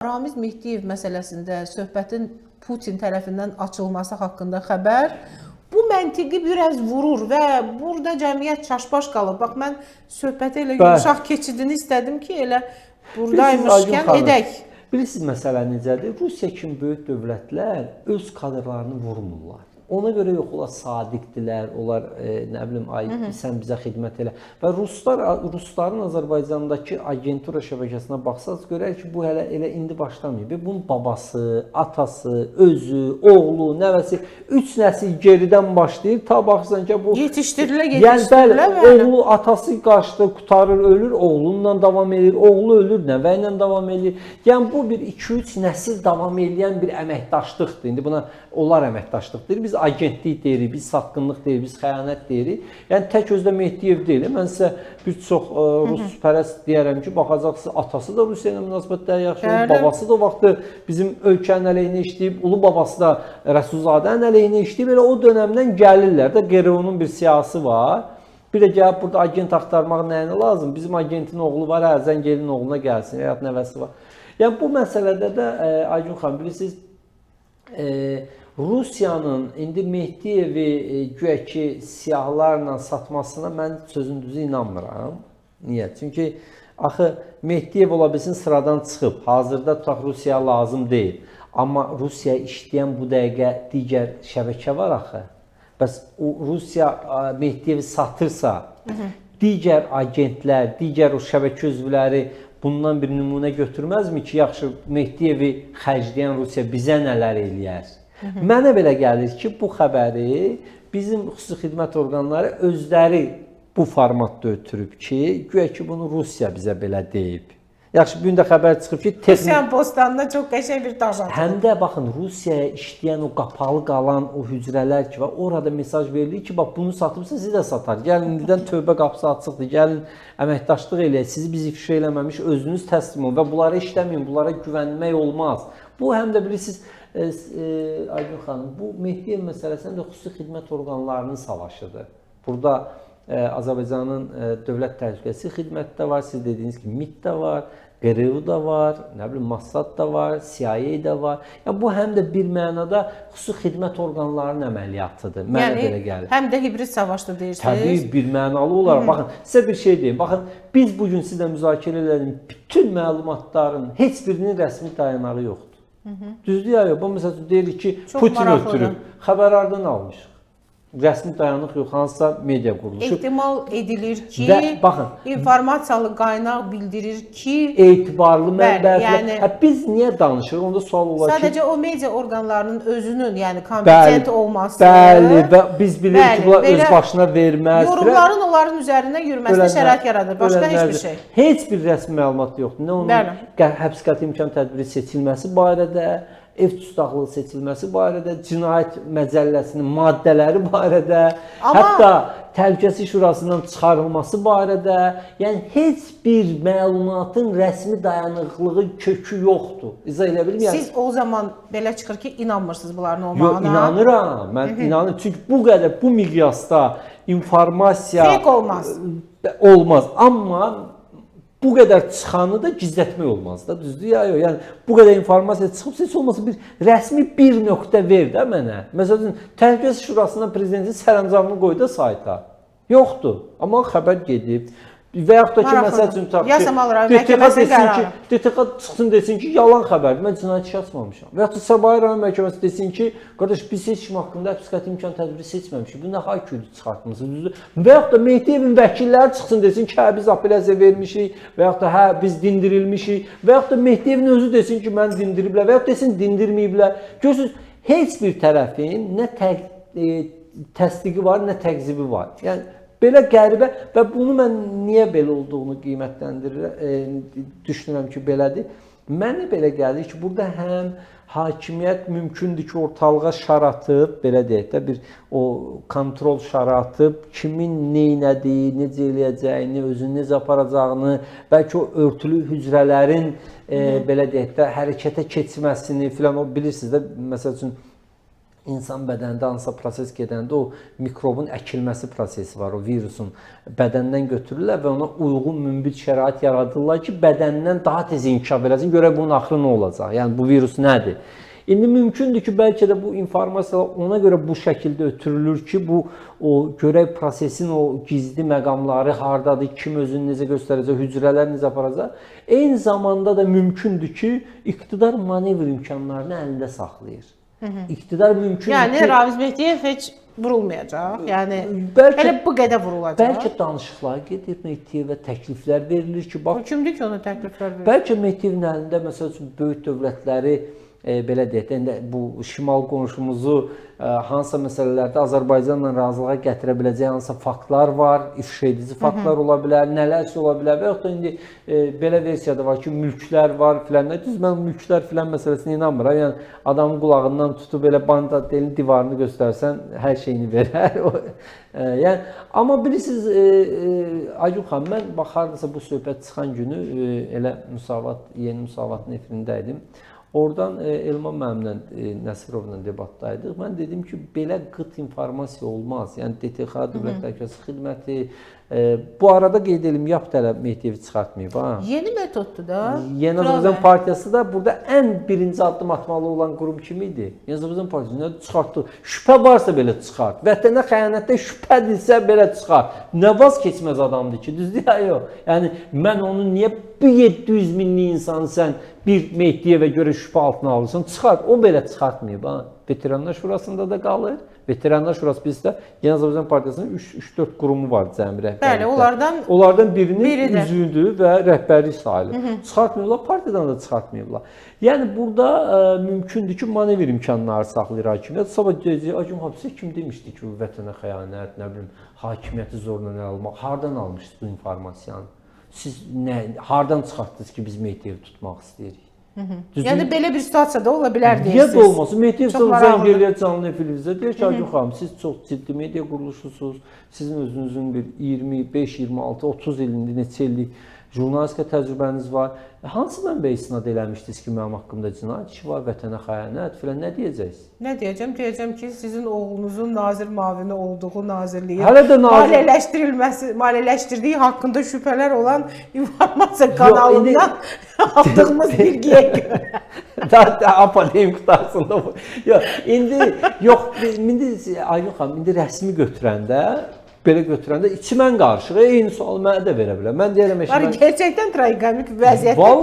Ramiz Mehdiyev məsələsində söhbətin Putin tərəfindən açılması haqqında xəbər bu məntiqi biraz vurur və burada cəmiyyət çaşbaş qalır. Bax, mən söhbəti elə yumşaq keçidini istədim ki, elə buradaymışkən edək. Bilirsiniz, məsələ necədir? Rusiya kimi böyük dövlətlər öz kadrlarını vurmurlar. Ona görə yox, onlar sadiqdirlər, onlar nə bilim, sən bizə xidmət elə. Və rusların Azərbaycandakı agentura şəbəkəsinə baxsaq, görər ki, bu hələ elə indi başlamayıb. Bunun babası, atası, özü, oğlu, nəvəsi 3 nəsil geridən başlayır. Ta baxırsan ki, bu yetişdirilə. Yəni oğlu, atası qaçdı, qutarır, ölür, oğlunla davam edir, oğlu ölür, nəvə ilə davam edir. Yəni bu bir 2-3 nəsil davam edən bir əməkdaşlıqdır. İndi buna onlar əməkdaşlıq deyir. Biz agentlik deyirik, biz satqınlıq deyirik, biz xəyanət deyirik. Yəni tək özdə Mehdiyev deyil. Mən sizə bir çox ruspərəst deyərəm ki, baxacaqsınız, atası da Rusiya ilə münasibətləri yaxşıdır, babası da o vaxtı bizim ölkənin əleyhinə işləyib, ulu babası da Rəsulzadənin əleyhinə işləyib. Elə o dönəmdən gəlirlər də, Qerovun bir siyasi var. Bir də gəlib burada agent axtarmaq nəyinə lazım? Bizim agentin oğlu var, Zəngelin oğluna gəlsin, həyat nəvəsi var. Yəni bu məsələdə də Aygun xanım, bilirsiniz, Rusiyanın indi Mehdiyevi güya ki siyahlarla satmasına mən sözün düzü inanmıram. Niyə? Çünki axı Mehdiyev ola bilsin sıradan çıxıb. Hazırda tutaq Rusiyaya lazım deyil. Amma Rusiyaya işləyən bu dəqiqə digər şəbəkə var axı. Bəs o Rusiya Mehdiyevi satırsa, digər agentlər, digər o şəbəkə üzvləri bundan bir nümunə götürməzmi ki, yaxşı Mehdiyevi xərcləyən Rusiya bizə nələr eləyər? Mənə belə gəlir ki, bu xəbəri bizim xüsusi xidmət orqanları özləri bu formatda ötürüb ki, güya ki bunu Rusiya bizə belə deyib. Yaxşı, bugün də xəbər çıxıb ki, Rusiyanın postanında çox qəşəng bir daş atılıb. Həm də baxın, Rusiyaya işləyən o qapalı qalan o hücrələr ki var, orada mesaj verilir ki, bax bunu satıbsa sizi də satar. Gəlin indidən tövbə qapısı açıqdır, gəlin əməkdaşlıq eləyək, sizi biz ifşa eləməmiş özünüz təslim olun və bunlara işləməyin, bunlara güvənmək olmaz. Bu həm də bilirsiniz, Aygun xanım, bu Mehdiyev məsələsində də xüsusi xidmət orqanlarının savaşıdır. Burada Azərbaycanın dövlət təhlükəsizlik xidmətdə var, siz dediyiniz kimi MİT də var, QRU da var, nə bilim Mossad da var, CIA də var. Yəni bu həm də bir mənada xüsusi xidmət orqanlarının əməliyyatıdır. Mənə belə gəlir. Həm də hibrid savaşdır deyirsiniz. Təbii, bir mənalı olaraq. Baxın, sizə bir şey deyim. Baxın, biz bugün sizlə müzakirə edəlim, bütün məlumatların heç birinin rəsmi dayanağı yoxdur. Düzdür ya, yox. Bu məsələn deyirik ki, Putin ötürüb. Xəbər hardan almışıq? Rəsmi dayanıq yox, hansısa media quruluşu. Ehtimal edilir ki, baxın, informasiyalı qaynaq bildirir ki, etibarlı mənbələr. Biz niyə danışırıq? Onda sual olar ki, sadəcə o media orqanlarının özünün, yəni kompetent olması. Bəli, və biz bilirik ki, bunlar öz başına verməz. Yorumların onların üzərindən yürüməsinə şərait yaradır. Başqa heç bir şey. Heç bir rəsmi məlumat yoxdur. Nə onun həbs qəti imkan tədbiri seçilməsi barədə, ev tutaqlığı seçilməsi barədə, cinayət məcəlləsinin maddələri barədə, hətta Təhlükəsizlik Şurasından çıxarılması barədə, yəni heç bir məlumatın rəsmi dayanıqlığı, kökü yoxdur. İzah elə bilmirəm. Siz o zaman belə çıxır ki, inanmırsınız bunların olmağına? Yox, inanıram. Mən inanıram. Çünki bu qədər, bu miqyasda informasiya fake olmaz. Olmaz. Amma bu qədər çıxanı da gizlətmək olmaz da, düzdür ya, yox. Yəni bu qədər informasiya çıxıb, heç olmasa bir rəsmi bir nöqtə ver də mənə. Məsələn, Təhlükəsizlik Şurasından prezidentin sərəncamını qoy da sayta. Yoxdur. Amma xəbər gedib. Və yaxud da ki, məsəl üçün DTX çıxsın desin ki, yalan xəbərdir, mən cinayət işi açmamışam. Və yaxud da Səbahi rayon məhkəməsi desin ki, qardaş, biz heç kim haqqında həbs qəti imkan tədbiri seçməmişik, bu nə hayküydü çıxartmışsınız, düzdür? Və yaxud da Mehdiyevin vəkilləri çıxsın desin ki, hə, biz apellyasiya vermişik, və yaxud da hə, biz dindirilmişik, və yaxud da Mehdiyevin özü desin ki, mən dindiriblər, və yaxud desin dindirməyiblər. Görürsünüz, heç bir tərəfin nə təsdiqi var, nə təqzibi var. Yəni, belə qəribə və bunu mən niyə belə olduğunu qiymətləndirirəm, düşünürəm ki, belədir. Mənə belə gəlir ki, burada həm hakimiyyət mümkündür ki, ortalığa şar atıb, belə deyək də, bir o kontrol şarı atıb, kimin neynədiyi, necə eləyəcəyini, özünü necə aparacağını, bəlkə o örtülü hücrələrin, belə deyək də, hərəkətə keçməsini filan, o bilirsiniz də, məsəl üçün, İnsan bədəndə hansısa proses gedəndə o mikrobun əkilməsi prosesi var, o virusun bədəndən götürürlər və ona uyğun münbit şərait yaradırlar ki, bədəndən daha tez inkişaf eləsin, görək bunun axırı nə olacaq, yəni bu virus nədir? İndi mümkündür ki, bəlkə də bu informasiyalar ona görə bu şəkildə ötürülür ki, bu o görək prosesin o gizli məqamları hardadır, kim özünü necə göstərəcək, hücrələr necə aparacaq. Eyni zamanda da mümkündür ki, iqtidar manevr imkanlarını əlində saxlayır. İqtidar mümkündür yəni, ki... Ramiz Mehdiyev heç vurulmayacaq, yəni elə bu qədər vurulacaq. Bəlkə danışıqlar gedir Mehdiyevə, təkliflər verilir ki, bax... Kimdir ki, ona təkliflər verir? Bəlkə Mehdiyevin əlində, məsəl üçün, böyük dövlətləri belə deyək də, indi bu şimal qonşumuzu hansısa məsələlərdə Azərbaycanla razılığa gətirə biləcək hansısa faktlar var, ifşa edici faktlar ola bilər, nələrsə ola bilər və yaxud da indi belə versiyada var ki, mülklər var filan. Düz mən mülklər filan məsələsinə inanmıram. Yəni adamın qulağından tutub elə Bandadelin divarını göstərsən hər şeyini verər. Yəni amma bilirsiniz Aygun xanım, mən baxardınızsa bu söhbət çıxan günü elə Yeni Müsavatın efirində idim. Oradan Elman müəllimlə Nəsirovla debatdaydıq. Mən dedim ki, belə qıt informasiya olmaz. Yəni DTX Dövlət Təhlükəsizlik Xidməti bu arada qeyd edim, YAP tələb Mehdiyevi çıxartmayıb ha. Yeni metoddur da. Yeni Azərbaycan Partiyası da burada ən birinci addım atmalı olan qurum kim idi? Yeni Azərbaycan Partiyası nə çıxartdı? Şübhə varsa belə çıxart. Vətənə xəyanətdə şübhədirsə belə çıxart. Nə vaz keçməz adamdır ki, düzdür ya yox. Yəni mən onu niyə bu 700 minlik insanı sən bir Mehdiyevə görə şübhə altına alırsan, çıxart. O belə çıxartmayıb ha. Veteranlar Şurasında da qalır. Veteranlar Şurası bizdə Yeni Azərbaycan Partiyasının 3-4 qurumu var cəmi rəhbərlikdə. Bəli, onlardan birinin üzvüdür və rəhbərlik sayılır. Çıxartmıyorlar, partiyadan da çıxartmıyorlar. Yəni burada mümkündür ki, manevr imkanları saxlayır hakimiyyət. Sabah deyəcək, Aygun Hapsi kim demişdi ki, bu vətənə xəyanət, nə bilim, hakimiyyəti zorla ələ almaq. Hardan almışsınız bu informasiyanı? Siz hardan çıxartdınız ki, biz Mehdiyevi tutmaq istəyirik? Yəni belə bir situasiyada ola bilər deyirsiniz. Niyə də olmasın? Mehdiyev zəng eləyir canlı efirdə. Deyir ki, Aygun xanım, siz çox ciddi media quruluşusunuz. Sizin özünüzün bir 25, 26, 30 illik, neçə illik jurnalistika təcrübəniz var. Hansı mənbəyə istinad eləmişdiniz ki, mənim haqqımda cinayət işi var, vətənə xəyanət filan, nə deyəcəksiniz? Nə deyəcəm? Deyəcəm ki, sizin oğlunuzun nazir müavini olduğu nazirliyin maliyyələşdirdiyi haqqında şübhələr olan informasiya kanalından aldığımız bilgiyə görə. Apodeyim qutarsında bu. İndi Aygun xanım, indi rəsmi götürəndə, belə götürəndə içimən qarışıq. Eyni sualı mənə də verə bilər. Mən deyirəm gerçəkdən tragikomik vəziyyətdir.